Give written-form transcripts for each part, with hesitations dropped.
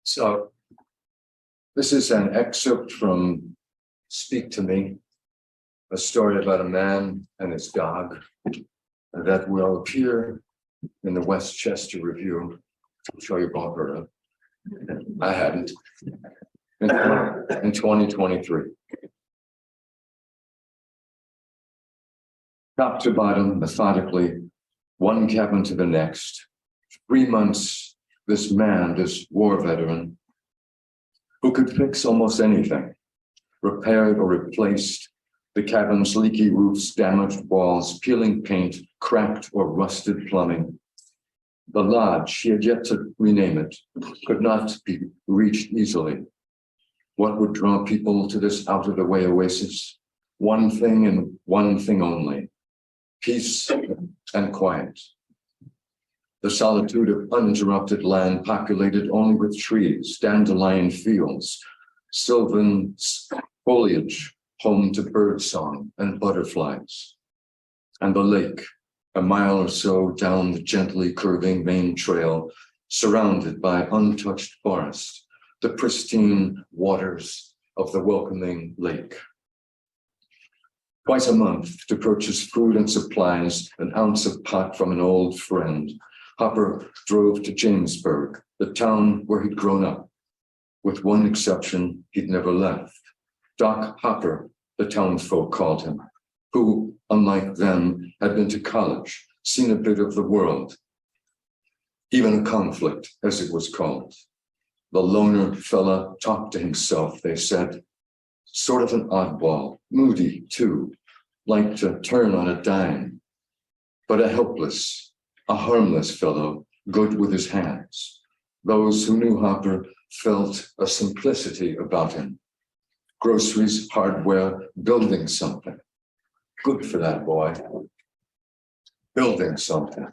So this is an excerpt from Speak to Me, a story about a man and his dog that will appear in the Westchester Review. I'm sure you've all heard of. I hadn't. In 2023. Top to bottom, methodically, one cabin to the next. 3 months, this man, this war veteran, who could fix almost anything, repaired or replaced the cabin's leaky roofs, damaged walls, peeling paint, cracked or rusted plumbing. The lodge, he had yet to rename it, could not be reached easily. What would draw people to this out-of-the-way oasis? One thing and one thing only: peace and quiet. The solitude of uninterrupted land populated only with trees, dandelion fields, sylvan foliage, home to birdsong and butterflies. And the lake, a mile or so down the gently curving main trail, surrounded by untouched forest, the pristine waters of the welcoming lake. Twice a month, to purchase food and supplies, an ounce of pot from an old friend, Hopper drove to Jamesburg, the town where he'd grown up. With one exception, he'd never left. Doc Hopper, the townsfolk called him, who, unlike them, had been to college, seen a bit of the world, even a conflict, as it was called. The loner fella talked to himself, they said, sort of an oddball, moody too, liked to turn on a dime, but a helpless, a harmless fellow, good with his hands. Those who knew Hopper felt a simplicity about him. Groceries, hardware, building something. Good for that boy. Building something.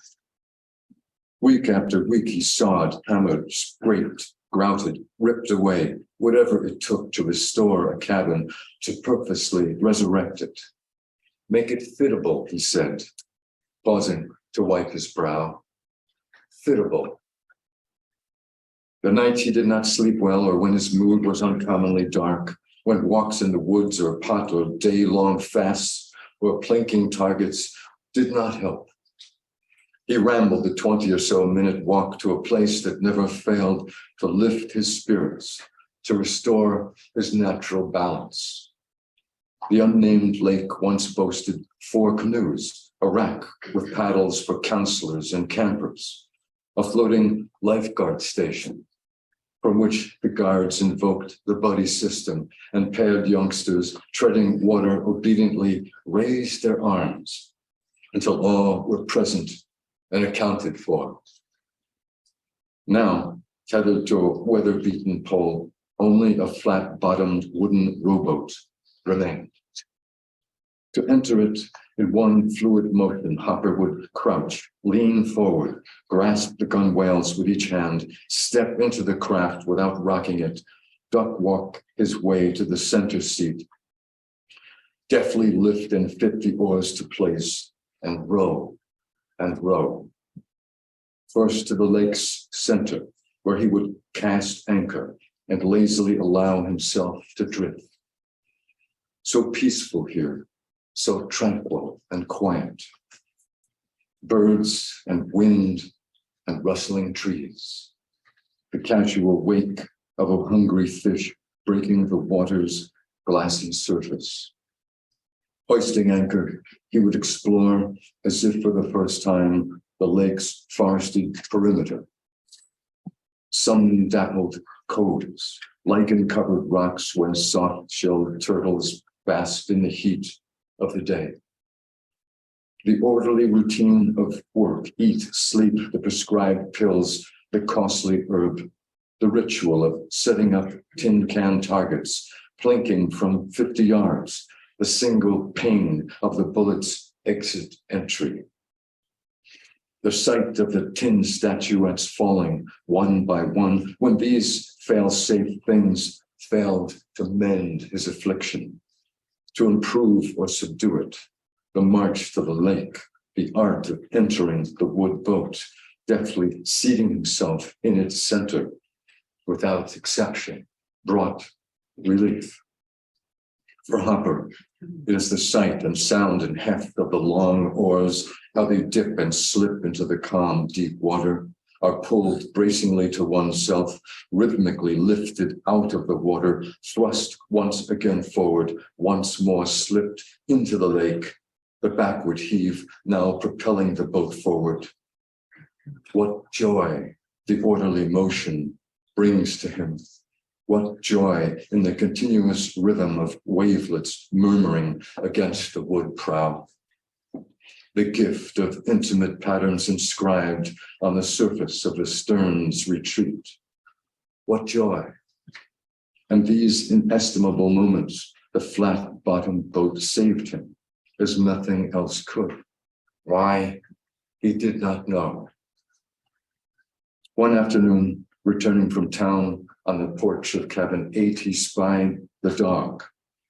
Week after week, he sawed, hammered, scraped, grouted, ripped away, whatever it took to restore a cabin, to purposely resurrect it. Make it fittable, he said, pausing to wipe his brow. Fittable. The nights he did not sleep well, or when his mood was uncommonly dark, when walks in the woods or pot or day-long fasts or plinking targets did not help. He rambled the 20 or so minute walk to a place that never failed to lift his spirits, to restore his natural balance. The unnamed lake once boasted 4 canoes, a rack with paddles for counselors and campers, a floating lifeguard station from which the guards invoked the buddy system, and paired youngsters treading water obediently raised their arms until all were present and accounted for. Now, tethered to a weather-beaten pole, only a flat-bottomed wooden rowboat remained. To enter it in one fluid motion, Hopper would crouch, lean forward, grasp the gunwales with each hand, step into the craft without rocking it, duck walk his way to the center seat, deftly lift and fit the oars to place, and row and row. First to the lake's center, where he would cast anchor and lazily allow himself to drift. So peaceful here, so tranquil and quiet. Birds and wind and rustling trees. The casual wake of a hungry fish breaking the water's glassy surface. Hoisting anchor, he would explore, as if for the first time, the lake's forested perimeter. Sun-dappled coves, lichen-covered rocks where soft-shelled turtles basked in the heat of the day. The orderly routine of work, eat, sleep, the prescribed pills, the costly herb, the ritual of setting up tin can targets, plinking from 50 yards, the single ping of the bullet's exit entry. The sight of the tin statuettes falling one by one, when these fail-safe things failed to mend his affliction, to improve or subdue it, the march to the lake, the art of entering the wood boat, deftly seating himself in its center, without exception, brought relief. For Hopper, it is the sight and sound and heft of the long oars, how they dip and slip into the calm, deep water, are pulled bracingly to oneself, rhythmically lifted out of the water, thrust once again forward, once more slipped into the lake, the backward heave now propelling the boat forward. What joy the orderly motion brings to him. What joy in the continuous rhythm of wavelets murmuring against the wood prow. The gift of intimate patterns inscribed on the surface of the stern's retreat. What joy. And these inestimable moments, the flat-bottomed boat saved him, as nothing else could. Why? He did not know. One afternoon, returning from town on the porch of cabin 8, he spied the dog,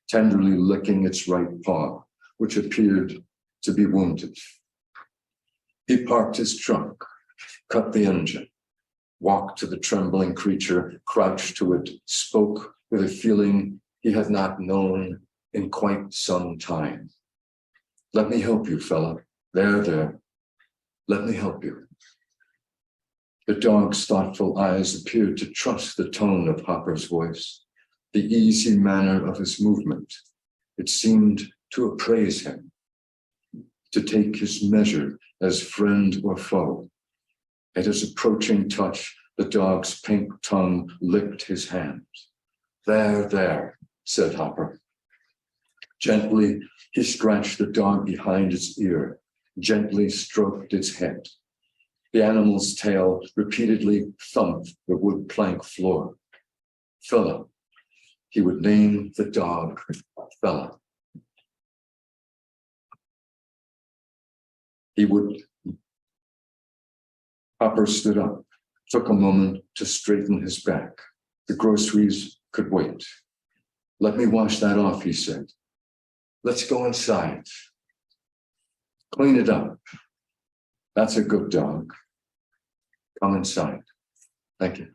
tenderly licking its right paw, which appeared to be wounded. He parked his truck, cut the engine, walked to the trembling creature, crouched to it, spoke with a feeling he had not known in quite some time. Let me help you, fella. There. Let me help you. The dog's thoughtful eyes appeared to trust the tone of Hopper's voice, the easy manner of his movement. It seemed to appraise him, to take his measure as friend or foe. At his approaching touch, the dog's pink tongue licked his hand. There, said Hopper. Gently, he scratched the dog behind its ear, gently stroked its head. The animal's tail repeatedly thumped the wood plank floor. Fella. He would name the dog Fella. Hopper stood up, took a moment to straighten his back. The groceries could wait. Let me wash that off, he said. Let's go inside. Clean it up. That's a good dog. Come inside. Thank you.